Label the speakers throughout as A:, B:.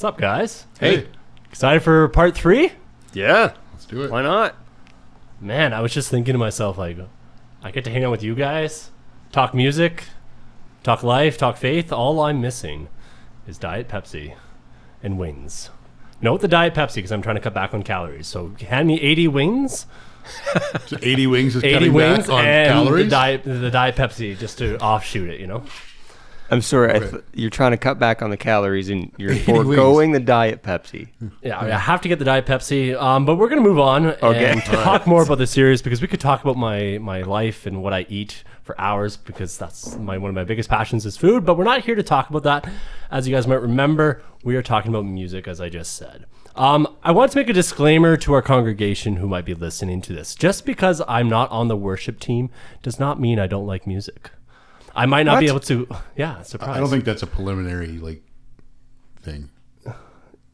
A: up, guys?
B: Hey.
A: Excited for part 3?
B: Yeah.
C: Let's do it.
B: Why not?
A: Man, I was just thinking to myself, like, I get to hang out with you guys, talk music, talk life, talk faith. All I'm missing is Diet Pepsi and wings. Note the Diet Pepsi because I'm trying to cut back on calories. So hand me 80 wings.
C: So 80 wings is
A: 80
C: cutting
A: wings
C: back on
A: and
C: calories?
A: the Diet Pepsi just to offshoot it, you know?
B: I'm sorry.
C: Okay.
B: You're trying to cut back on the calories and you're
C: 80
B: foregoing the Diet Pepsi.
A: Yeah, I have to get the Diet Pepsi. But we're going to move on and talk more about the series because we could talk about my life and what I eat for hours because that's one of my biggest passions is food. But we're not here to talk about that. As you guys might remember, we are talking about music, as I just said. I want to make a disclaimer to our congregation who might be listening to this. Just because I'm not on the worship team does not mean I don't like music. I might not be able to. Yeah, surprise.
C: I don't think that's a preliminary thing.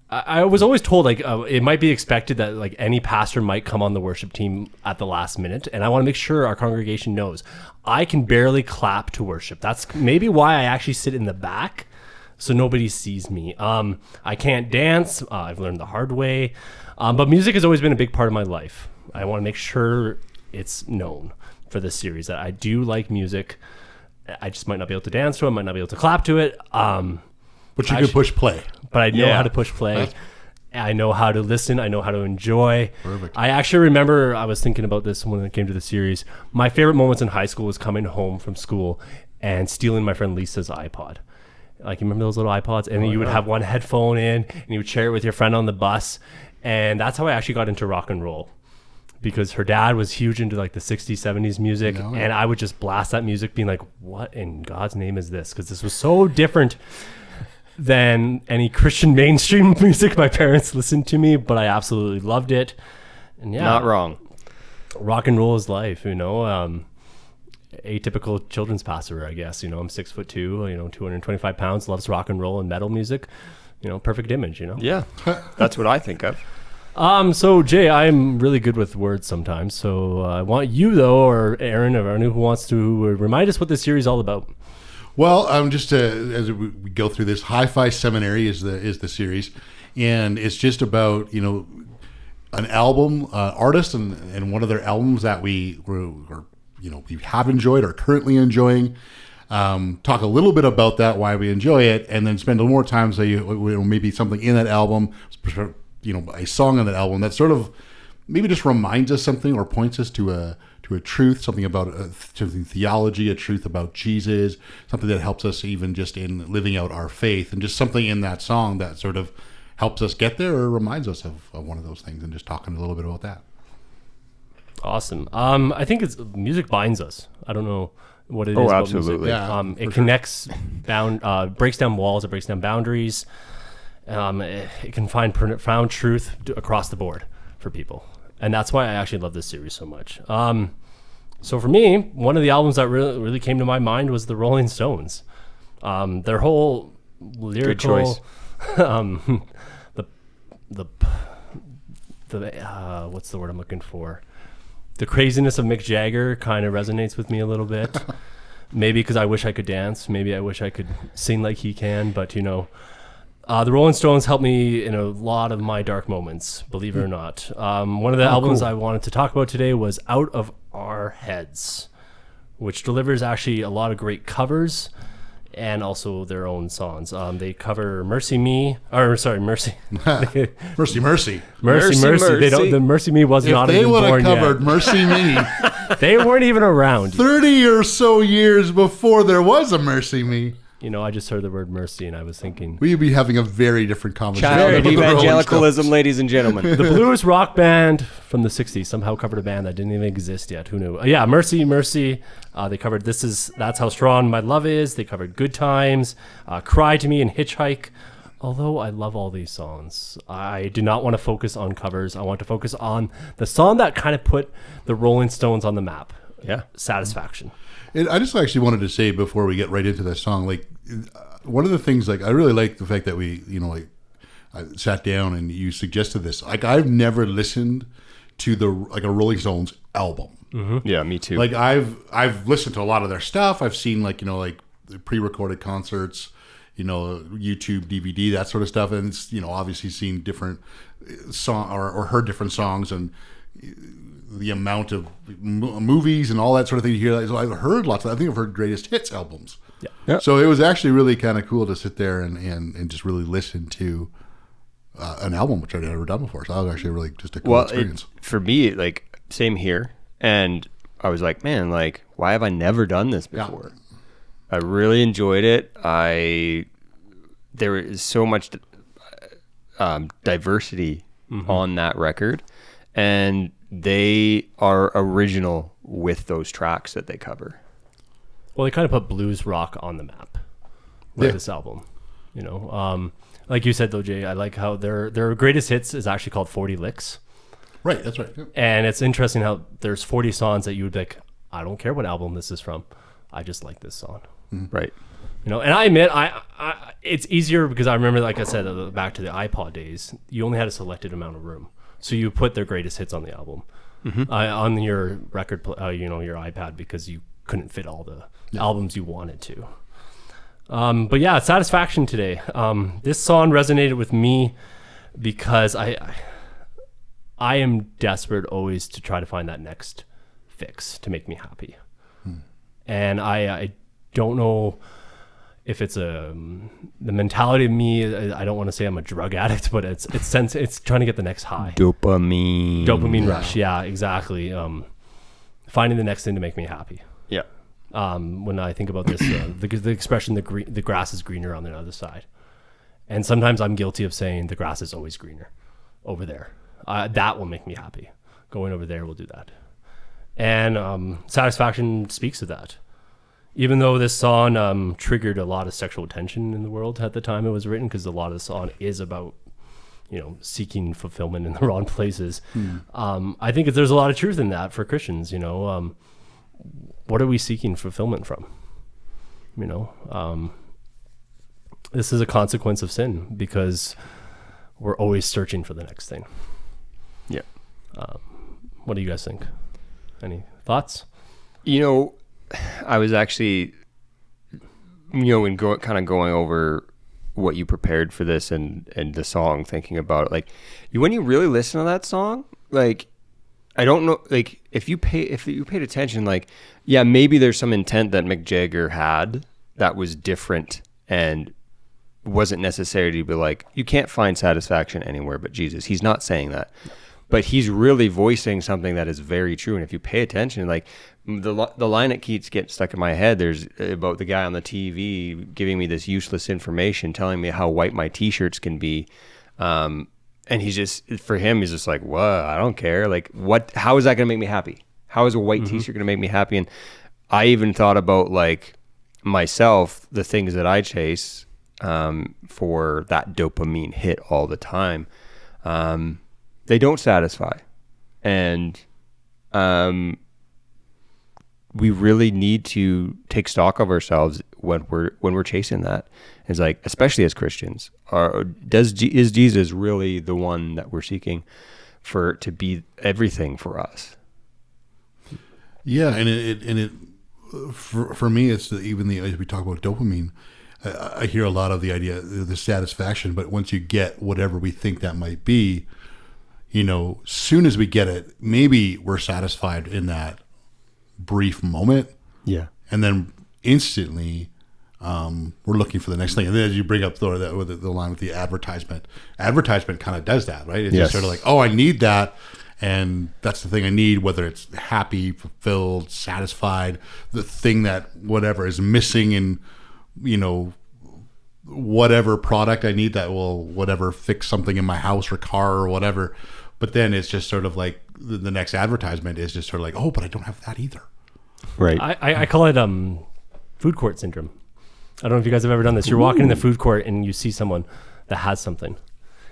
A: I was always told it might be expected that any pastor might come on the worship team at the last minute, and I want to make sure our congregation knows I can barely clap to worship. That's maybe why I actually sit in the back, so nobody sees me. I can't dance. I've learned the hard way, but music has always been a big part of my life. I want to make sure it's known for this series that I do like music. I just might not be able to dance to it, might not be able to clap to it.
C: But you can push play.
A: But I know how to push play. I know how to listen. I know how to enjoy.
C: Perfect.
A: I actually remember I was thinking about this when it came to the series. My favorite moments in high school was coming home from school and stealing my friend Lisa's iPod. You remember those little iPods? And then you would have one headphone in and you would share it with your friend on the bus. And that's how I actually got into rock and roll. Because her dad was huge into the 60s, 70s music. And I would just blast that music being like, what in God's name is this? Because this was so different than any Christian mainstream music my parents listened to me, but I absolutely loved it. And yeah,
B: Not wrong.
A: rock and roll is life, atypical children's pastor, I guess. I'm 6'2", 225 pounds, loves rock and roll and metal music. Perfect image,
B: Yeah. That's what I think of.
A: So Jay, I'm really good with words sometimes. So I want you though, or Aaron, or anyone who wants to remind us what this series is all about.
C: Well, just as we go through this, Hi-Fi Seminary is the series, and it's just about an album artist and one of their albums that we have enjoyed or currently enjoying. Talk a little bit about that, why we enjoy it, and then spend a little more time maybe something in that album, a song on that album that sort of maybe just reminds us something or points us to a truth, something about something theology, a truth about Jesus, something that helps us even just in living out our faith, and just something in that song that sort of helps us get there or reminds us of one of those things, and just talking a little bit about that.
A: Awesome. I think music binds us. I don't know what it is. About
B: absolutely.
A: Music. It connects, breaks down walls, it breaks down boundaries. It can find profound truth across the board for people. And that's why I actually love this series so much. So for me, one of the albums that really came to my mind was the Rolling Stones. Their whole lyrical,
B: good choice.
A: What's the word I'm looking for? The craziness of Mick Jagger kind of resonates with me a little bit. Maybe because I wish I could dance. Maybe I wish I could sing like he can. But the Rolling Stones helped me in a lot of my dark moments, believe it or not. One of the albums I wanted to talk about today was Out of Our Heads, which delivers actually a lot of great covers and also their own songs. They cover Mercy Me.
C: Mercy.
A: Mercy.
B: Mercy.
A: The Mercy Me was not even born yet.
C: If they would have covered Mercy Me,
A: they weren't even around.
C: 30 or so years before there was a Mercy Me.
A: I just heard the word mercy and I was thinking...
C: We'd be having a very different conversation.
B: Child of
C: with the Rolling
B: evangelicalism,
C: Stones.
B: ladies and gentlemen.
A: The blues rock band from the 60s somehow covered a band that didn't even exist yet. Who knew? Yeah, Mercy. They covered That's How Strong My Love Is. They covered Good Times, Cry to Me, and Hitchhike. Although I love all these songs, I do not want to focus on covers. I want to focus on the song that kind of put the Rolling Stones on the map.
B: Yeah.
A: Satisfaction.
C: And I just actually wanted to say before we get right into that song, one of the things, I really like the fact that we, I sat down and you suggested this. I've never listened to a Rolling Stones album.
B: Mm-hmm. Yeah, me too.
C: I've listened to a lot of their stuff. I've seen the pre-recorded concerts YouTube DVD, that sort of stuff, and it's, obviously seen different song or heard different songs, and the amount of movies and all that sort of thing you hear. So I've heard lots of, I think I've heard greatest hits albums.
A: Yeah.
C: So it was actually really kind of cool to sit there and just really listen to an album, which I'd never done before. So that was actually really just a cool experience.
B: For me, like, same here. And I was like, man, like, why have I never done this before? Yeah. I really enjoyed it. There is so much diversity on that record, and they are original with those tracks that they cover.
A: Well, they kind of put blues rock on the map with this album. Like you said though, Jay, I like how their greatest hits is actually called 40 Licks.
C: Right, that's right. Yeah.
A: And it's interesting how there's 40 songs that you would be like, I don't care what album this is from, I just like this song.
B: Right.
A: And I admit, I it's easier because I remember, like I said, back to the iPod days, you only had a selected amount of room, so you put their greatest hits on the album, on your record, your iPad, because you couldn't fit all the albums you wanted to. But yeah, Satisfaction today. This song resonated with me because I am desperate always to try to find that next fix to make me happy. And I don't know if it's the mentality of me. I don't want to say I'm a drug addict, but it's trying to get the next high. Dopamine rush. Yeah, exactly. Finding the next thing to make me happy.
B: Yeah.
A: When I think about this, the expression, the grass is greener on the other side. And sometimes I'm guilty of saying the grass is always greener over there. That will make me happy. Going over there will do that. And Satisfaction speaks to that. Even though this song triggered a lot of sexual tension in the world at the time it was written, because a lot of the song is about, seeking fulfillment in the wrong places. I think there's a lot of truth in that for Christians. What are we seeking fulfillment from? This is a consequence of sin because we're always searching for the next thing.
B: Yeah.
A: What do you guys think? Any thoughts?
B: I was actually, when kind of going over what you prepared for this and the song, thinking about it, like, when you really listen to that song, like, I don't know, like, if you paid attention, like, yeah, maybe there's some intent that Mick Jagger had that was different and wasn't necessary to be like, you can't find satisfaction anywhere but Jesus. He's not saying that. But he's really voicing something that is very true. And if you pay attention, like the line that keeps getting stuck in my head, there's about the guy on the TV giving me this useless information, telling me how white my T-shirts can be. And he's just, for him, he's just like, whoa, I don't care. Like, how is that going to make me happy? How is a white T-shirt going to make me happy? And I even thought about, like, myself, the things that I chase for that dopamine hit all the time. They don't satisfy. And we really need to take stock of ourselves when we're chasing that. It's like, especially as Christians, is Jesus really the one that we're seeking to be everything for us?
C: Yeah, for me, it's as we talk about dopamine, I hear a lot of the idea, the satisfaction, but once you get whatever we think that might be, soon as we get it, maybe we're satisfied in that brief moment.
B: Yeah.
C: And then instantly, we're looking for the next thing. And then as you bring up the line with the advertisement kind of does that, right? It's just sort of like, oh, I need that. And that's the thing I need, whether it's happy, fulfilled, satisfied, the thing that whatever is missing in, whatever product I need that will whatever fix something in my house or car or whatever. But then it's just sort of like the next advertisement is just sort of like, oh, but I don't have that either.
B: Right.
A: I call it food court syndrome. I don't know if you guys have ever done this. You're walking in the food court and you see someone that has something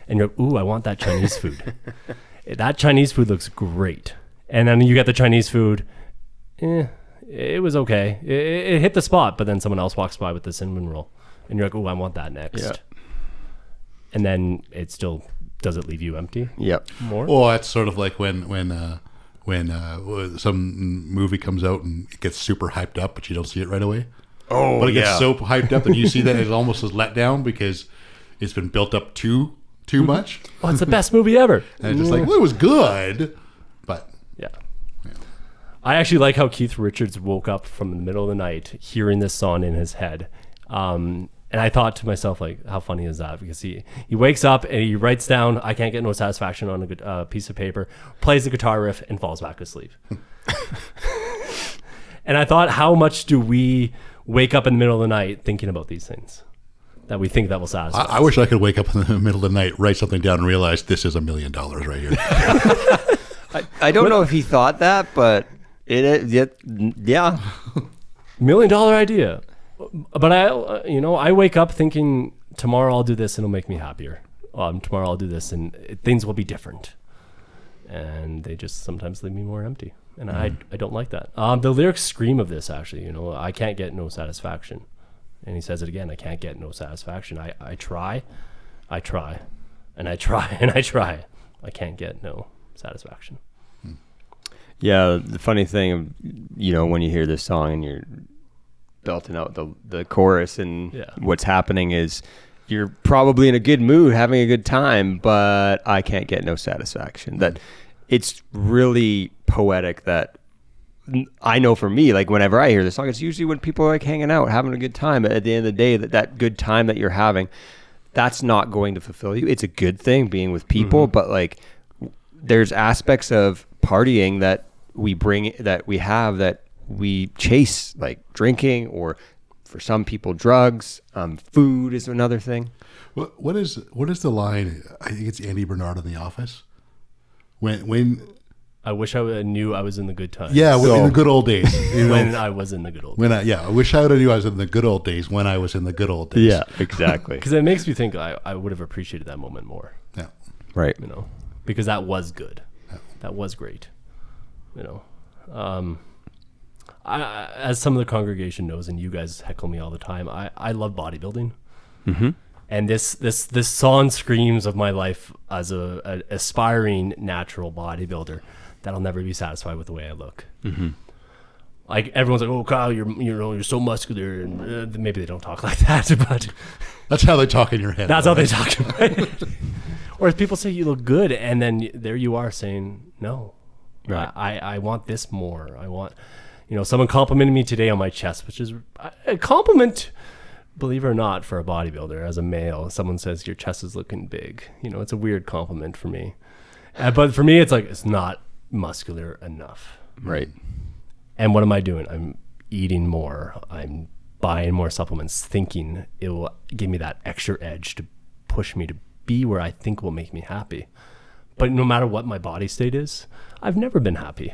A: and you're like, ooh, I want that Chinese food. That Chinese food looks great. And then you get the Chinese food. It was okay. It hit the spot, but then someone else walks by with the cinnamon roll and you're like, ooh, I want that next. Yeah. And then it still, does it leave you empty?
B: Yep.
A: More?
C: Well, it's sort of like when some movie comes out and it gets super hyped up, but you don't see it right away.
B: Oh,
C: but it gets
B: yeah.
C: so hyped up that you see that it almost is let down because it's been built up too much.
A: Oh, it's the best movie ever.
C: And it's just like, well, it was good, but
A: Yeah. I actually like how Keith Richards woke up from the middle of the night hearing this song in his head. And I thought to myself, like, how funny is that? Because he wakes up and he writes down, I can't get no satisfaction on a good piece of paper, plays the guitar riff, and falls back asleep. And I thought, how much do we wake up in the middle of the night thinking about these things that we think that will satisfy
C: I wish I could wake up in the middle of the night, wwite something down, and realize this is $1 million right here.
B: I don't know if he thought that, but yeah.
A: $1 million idea. But I wake up thinking tomorrow I'll do this and it'll make me happier. Tomorrow I'll do this and things will be different. And they just sometimes leave me more empty. And I don't like that. The lyrics scream of this, actually. I can't get no satisfaction. And he says it again, I can't get no satisfaction. I try, and I try, and I try. I can't get no satisfaction.
B: Yeah, the funny thing, when you hear this song and you're belting out the chorus and what's happening is you're probably in a good mood, having a good time, but I can't get no satisfaction. That it's really poetic. That I know for me, like whenever I hear this song, it's usually when people are like hanging out, having a good time. At the end of the day, that good time that you're having, that's not going to fulfill you. It's a good thing being with people, but like there's aspects of partying that we bring, that we have, that we chase, like drinking, or for some people drugs. Food is another thing.
C: What is the line? I think it's Andy Bernard in The Office. When
A: I wish I knew I was in the good times.
C: yeah, in the good old days.
A: When I was in the good old days.
C: I wish I would have knew I was in the good old days when I was in the good old days.
B: Yeah, exactly.
A: Because it makes me think I would have appreciated that moment more.
C: Yeah.
B: Right.
A: Because that was good. That was great. As some of the congregation knows, and you guys heckle me all the time, I love bodybuilding.
B: Mm-hmm.
A: And this song screams of my life as a aspiring natural bodybuilder that I'll never be satisfied with the way I look.
B: Mm-hmm.
A: Like everyone's like, "Oh, Kyle, you're so muscular," and maybe they don't talk like that, but
C: That's how they talk in your head.
A: that's how they talk. Or if people say you look good, and then there you are saying, "No,
B: Right.
A: I want this more. I want." Someone complimented me today on my chest, which is a compliment, believe it or not, for a bodybuilder. As a male, someone says your chest is looking big. It's a weird compliment for me. But for me, it's like, it's not muscular enough.
B: Right.
A: And what am I doing? I'm eating more. I'm buying more supplements, thinking it will give me that extra edge to push me to be where I think will make me happy. But no matter what my body state is, I've never been happy.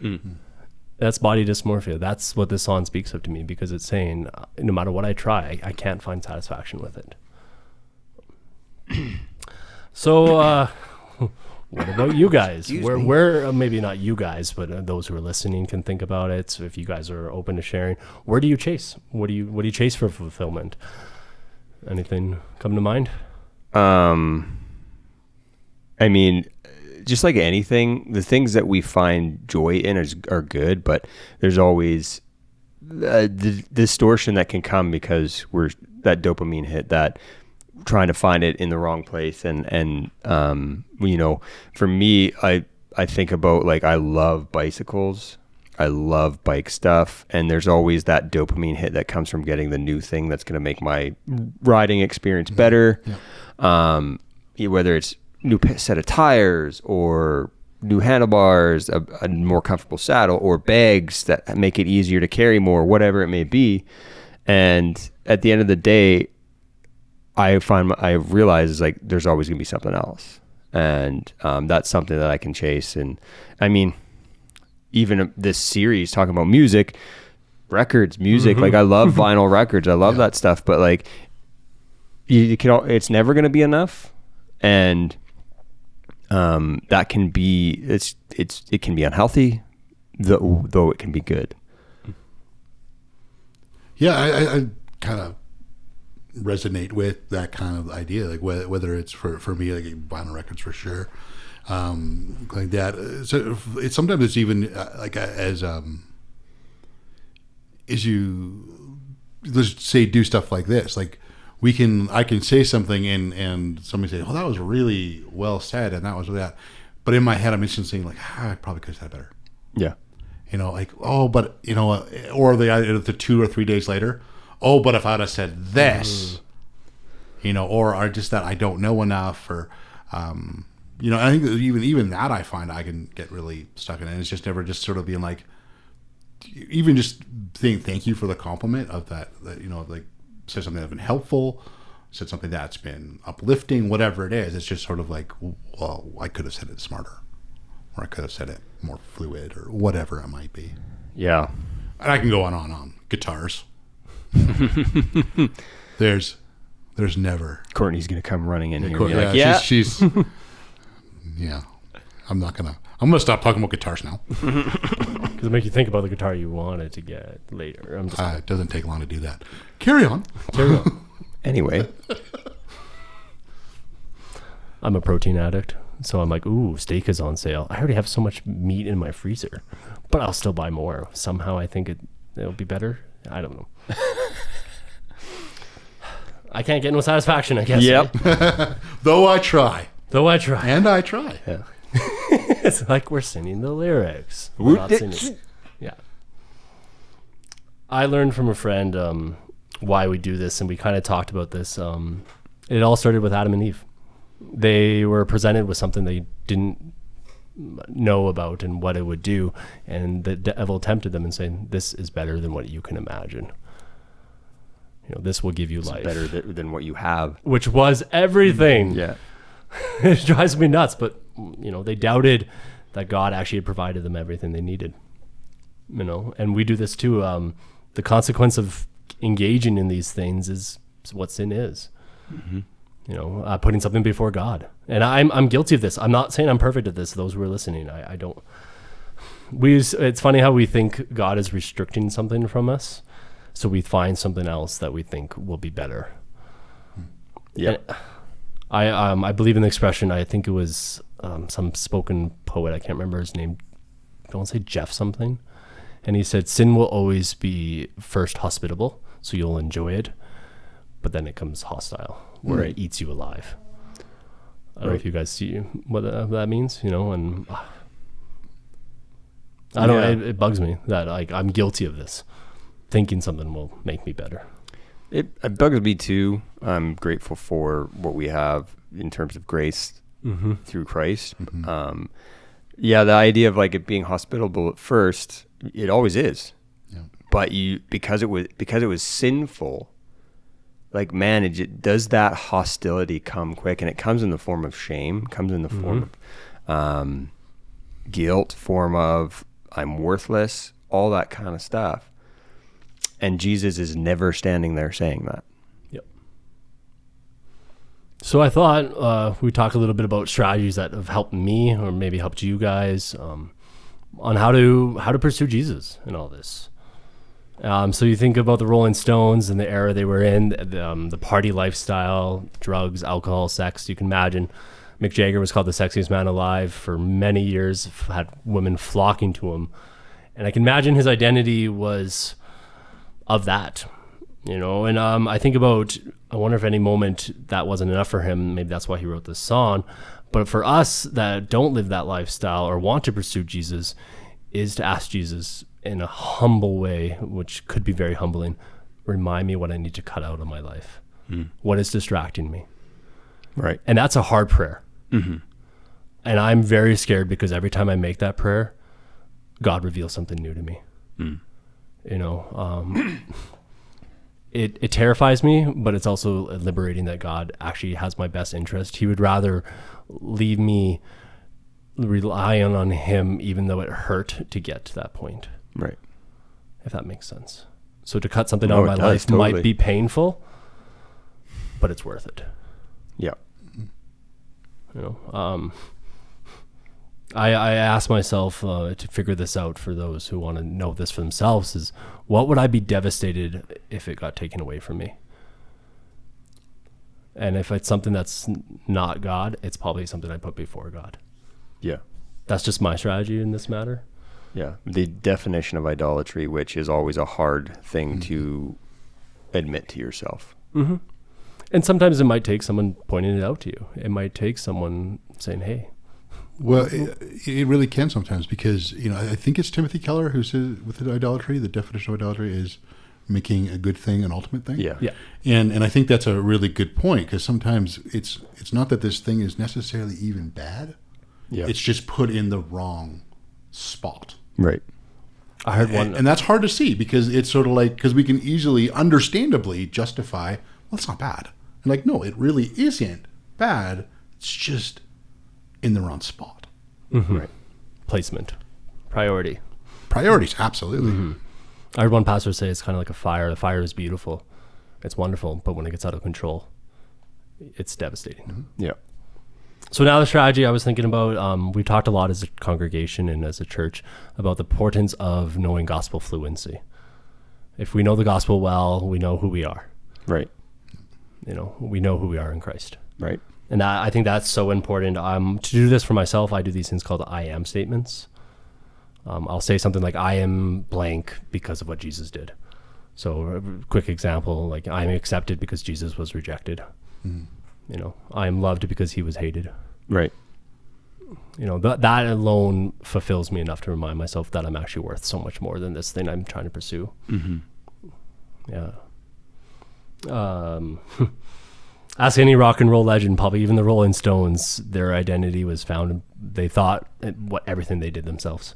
B: Mm-hmm.
A: That's body dysmorphia. That's what this song speaks of to me, because it's saying no matter what I try, I can't find satisfaction with it. So what about you guys? Where maybe not you guys, but those who are listening can think about it. So if you guys are open to sharing, where do you chase? What do you chase for fulfillment? Anything come to mind?
B: I mean, just like anything, the things that we find joy in are good, but there's always the distortion that can come because we're that dopamine hit, that trying to find it in the wrong place. And for me, I think about, like, I love bicycles. I love bike stuff. And there's always that dopamine hit that comes from getting the new thing that's going to make my riding experience better. Yeah. Whether it's new set of tires or new handlebars, a more comfortable saddle, or bags that make it easier to carry more, whatever it may be. And at the end of the day, I realize, like, there's always gonna be something else. And that's something that I can chase. And I mean, even this series talking about music, like, I love vinyl records. I love that stuff, but like, it's never going to be enough. And that can be, it can be unhealthy, though it can be good. Yeah,
C: I kind of resonate with that kind of idea, like whether it's for me, like vinyl records for sure, like that. So it's sometimes it's even like as you let's say do stuff like this. Like I can say something and somebody say, "Oh, that was really well said," and that was that. But in my head, I'm just saying like, I probably could have said better.
B: Yeah.
C: Like, oh, but or the 2 or 3 days later, oh, but if I'd have said this, or just that I don't know enough, or I think that even that I find I can get really stuck in it. And it's just never just sort of being like, even just saying thank you for the compliment of that like said something that's been helpful, said something that's been uplifting, whatever it is. It's just sort of like, well, I could have said it smarter, or I could have said it more fluid, or whatever it might be.
B: Yeah.
C: And I can go on. Guitars. There's never.
B: Courtney's going to come running in here. And be
C: Yeah,
B: like, yeah.
C: She's yeah. I'm gonna stop talking about guitars now.
A: Because it make you think about the guitar you wanted to get later.
C: It doesn't take long to do that. Carry on.
B: Anyway.
A: I'm a protein addict, so I'm like, ooh, steak is on sale. I already have so much meat in my freezer, but I'll still buy more. Somehow I think it'll be better. I don't know. I can't get no satisfaction, I guess.
B: Yep.
C: Though I try. And I try.
A: Yeah. It's like we're singing the lyrics. We're not singing. Yeah. I learned from a friend why we do this, and we kind of talked about this. It all started with Adam and Eve. They were presented with something they didn't know about and what it would do, and the devil tempted them and saying, "This is better than what you can imagine. This will give you life.
B: Better than what you have."
A: Which was everything.
B: Yeah.
A: It drives me nuts, but they doubted that God actually had provided them everything they needed. And we do this too. The consequence of engaging in these things is what sin is. Mm-hmm. Putting something before God. And I'm guilty of this. I'm not saying I'm perfect at this. Those who are listening, I don't. It's funny how we think God is restricting something from us, so we find something else that we think will be better.
B: Yeah.
A: I believe in the expression. I think it was some spoken poet. I can't remember his name. I want to say Jeff something. And he said, sin will always be first hospitable, so you'll enjoy it. But then it comes hostile, where it eats you alive. I don't know if you guys see what that means, and I don't know. It bugs me that I'm guilty of this, thinking something will make me better.
B: It bugs me too. I'm grateful for what we have in terms of grace through Christ. Mm-hmm. The idea of like it being hospitable at first, it always is. Yeah. But because it was sinful, like man, does that hostility come quick, and it comes in the form of shame, comes in the form of guilt, form of I'm worthless, all that kind of stuff. And Jesus is never standing there saying that.
A: Yep. So I thought we'd talk a little bit about strategies that have helped me, or maybe helped you guys, on how to pursue Jesus in all this. So you think about the Rolling Stones and the era they were in, the party lifestyle, drugs, alcohol, sex. You can imagine Mick Jagger was called the sexiest man alive for many years, had women flocking to him. And I can imagine his identity was of that, and I think about, I wonder if any moment that wasn't enough for him. Maybe that's why he wrote this song. But for us that don't live that lifestyle or want to pursue Jesus, is to ask Jesus in a humble way, which could be very humbling, remind me what I need to cut out of my life. What is distracting me?
B: Right.
A: And that's a hard prayer. Mm-hmm. And I'm very scared because every time I make that prayer, God reveals something new to me. It terrifies me, but it's also liberating that God actually has my best interest. He would rather leave me relying on him, even though it hurt to get to that point.
B: Right.
A: If that makes sense. So to cut something out of my life might be painful, but it's worth it.
B: Yeah.
A: I ask myself to figure this out for those who want to know this for themselves is, what would I be devastated if it got taken away from me? And if it's something that's not God, it's probably something I put before God.
B: Yeah.
A: That's just my strategy in this matter.
B: Yeah. The definition of idolatry, which is always a hard thing to admit to yourself.
A: And sometimes it might take someone pointing it out to you. It might take someone saying, hey.
C: Well, it really can sometimes, because, I think it's Timothy Keller who says with idolatry, the definition of idolatry is making a good thing an ultimate thing.
B: Yeah.
C: And I think that's a really good point, because sometimes it's not that this thing is necessarily even bad.
B: Yeah.
C: It's just put in the wrong spot.
B: Right.
A: I heard one.
C: And that's hard to see, because it's sort of like, because we can easily, understandably justify, well, it's not bad. And like, no, it really isn't bad. It's just in the wrong spot.
B: Right.
A: Placement. Priority.
C: Priorities, absolutely.
A: I heard one pastor say it's kind of like a fire. The fire is beautiful. It's wonderful. But when it gets out of control, it's devastating.
B: Yeah.
A: So now the strategy I was thinking about, we talked a lot as a congregation and as a church about the importance of knowing gospel fluency. If we know the gospel well, we know who we are.
B: Right.
A: We know who we are in Christ.
B: Right.
A: And I think that's so important. To do this for myself, I do these things called I am statements. I'll say something like, I am blank because of what Jesus did. So a quick example, like, I am accepted because Jesus was rejected. I am loved because he was hated.
B: Right.
A: That alone fulfills me enough to remind myself that I'm actually worth so much more than this thing I'm trying to pursue. Yeah. Ask any rock and roll legend, probably even the Rolling Stones, their identity was found. They thought everything they did themselves.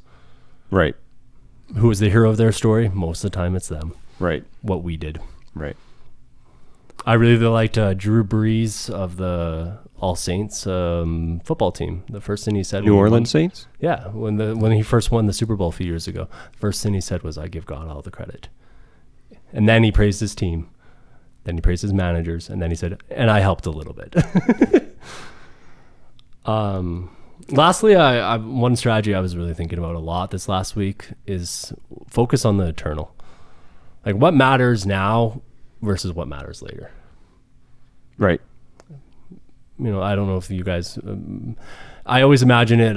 B: Right.
A: Who was the hero of their story? Most of the time it's them.
B: Right.
A: What we did.
B: Right.
A: I really liked Drew Brees of the All Saints football team. The first thing he said,
B: New Orleans Saints?
A: Yeah, when he first won the Super Bowl a few years ago, the first thing he said was, I give God all the credit. And then he praised his team. Then he praised his managers. And then he said, and I helped a little bit. Lastly, one strategy I was really thinking about a lot this last week is focus on the eternal. Like, what matters now versus what matters later.
B: Right.
A: I don't know if you guys, I always imagine it.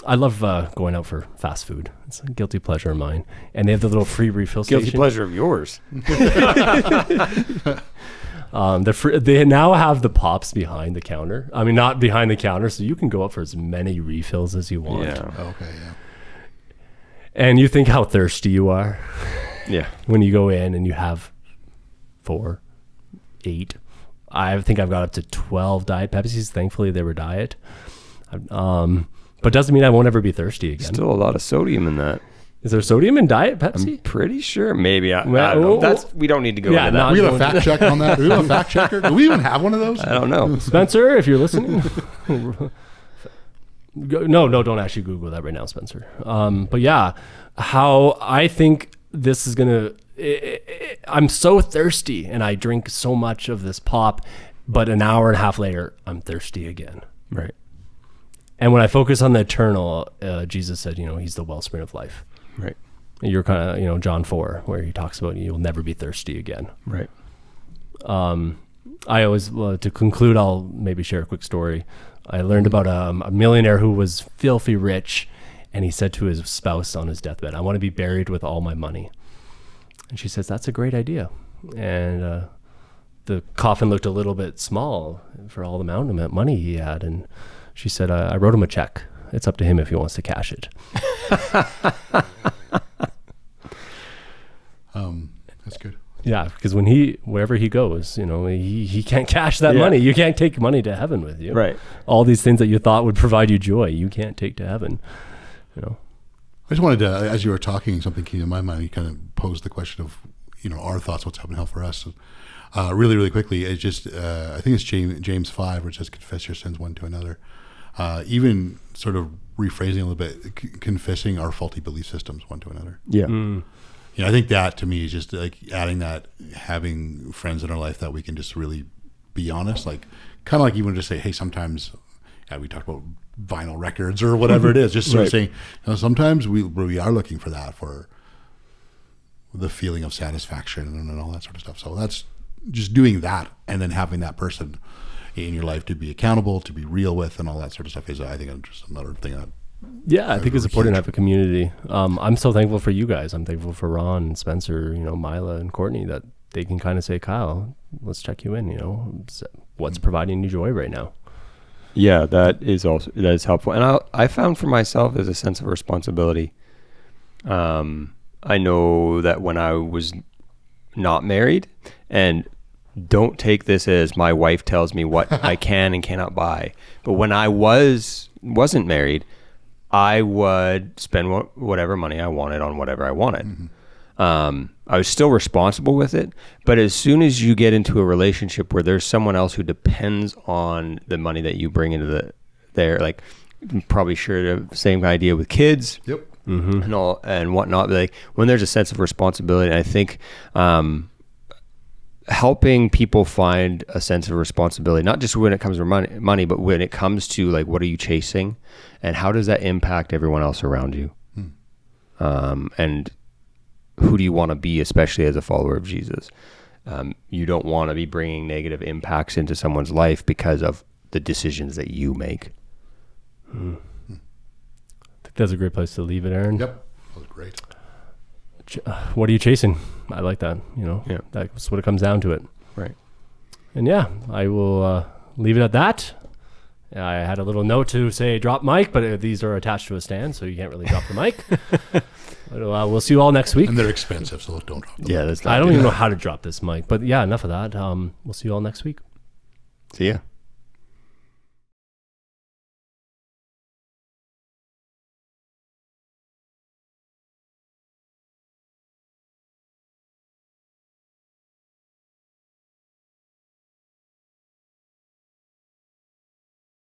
A: I love going out for fast food. It's a guilty pleasure of mine. And they have the little free refill station.
B: Guilty pleasure of yours.
A: They now have the pops behind the counter. I mean, not behind the counter, so you can go up for as many refills as you want.
B: Yeah.
C: Okay, yeah.
A: And you think how thirsty you are.
B: Yeah.
A: When you go in and you have 4, 8. I think I've got up to 12 Diet Pepsis. Thankfully, they were diet. But doesn't mean I won't ever be thirsty again.
B: Still a lot of sodium in that.
A: Is there sodium in Diet Pepsi?
B: I'm pretty sure. Maybe. I don't know. We don't need to go into that.
C: We have a fact check on that. Do we have a fact checker? Do we even have one of those?
B: I don't know.
A: Spencer, if you're listening. No, don't actually Google that right now, Spencer. But yeah, how I think this is going to... I'm so thirsty and I drink so much of this pop, but an hour and a half later, I'm thirsty again.
B: Right.
A: And when I focus on the eternal, Jesus said, he's the wellspring of life.
B: Right.
A: You're kind of, John 4, where he talks about you'll never be thirsty again.
B: Right.
A: I always, to conclude, I'll maybe share a quick story. I learned about a millionaire who was filthy rich, and he said to his spouse on his deathbed, I want to be buried with all my money. And she says, that's a great idea. And the coffin looked a little bit small for all the amount of money he had. And she said, I wrote him a check. It's up to him if he wants to cash it.
C: That's good.
A: Yeah, because wherever he goes, he can't cash that money. You can't take money to heaven with you.
B: Right.
A: All these things that you thought would provide you joy, you can't take to heaven.
C: I just wanted to, as you were talking, something came to my mind. You kind of posed the question of, our thoughts, what's happening in hell for us. So, really, really quickly, it's just, I think it's James 5, where it says, confess your sins one to another. Even sort of rephrasing a little bit, confessing our faulty belief systems one to another.
B: Yeah.
C: I think that to me is just like adding that, having friends in our life that we can just really be honest, like kind of like even just say, hey, sometimes we talked about vinyl records or whatever it is, just sort of saying, sometimes we are looking for that, for the feeling of satisfaction and all that sort of stuff. So that's just doing that, and then having that person in your life to be accountable, to be real with, and all that sort of stuff is, I think, just another thing that.
A: Yeah, I think it's important to have a community. I'm so thankful for you guys. I'm thankful for Ron and Spencer, Mila and Courtney, that they can kind of say, Kyle, let's check you in, what's providing you joy right now.
B: Yeah, that is helpful. And I found for myself there's a sense of responsibility. I know that when I was not married, and don't take this as my wife tells me what I can and cannot buy, but when I wasn't married, I would spend whatever money I wanted on whatever I wanted. I was still responsible with it, but as soon as you get into a relationship where there's someone else who depends on the money that you bring into there, like probably share the same idea with kids,
C: Yep.
B: and all and whatnot. Like when there's a sense of responsibility, I think helping people find a sense of responsibility, not just when it comes to money, but when it comes to like, what are you chasing, and how does that impact everyone else around you, and who do you want to be, especially as a follower of Jesus? You don't want to be bringing negative impacts into someone's life because of the decisions that you make.
A: I think that's a great place to leave it, Aaron.
C: Yep. That was great.
A: What are you chasing? I like that.
B: Yeah.
A: That's what it comes down to it.
B: Right.
A: And yeah, I will leave it at that. I had a little note to say drop mic, but these are attached to a stand, so you can't really drop the mic. But, we'll see you all next week.
C: And they're expensive, so don't drop them.
B: Yeah,
A: I don't even know how to drop this mic, but yeah, enough of that. We'll see you all next week.
B: See ya.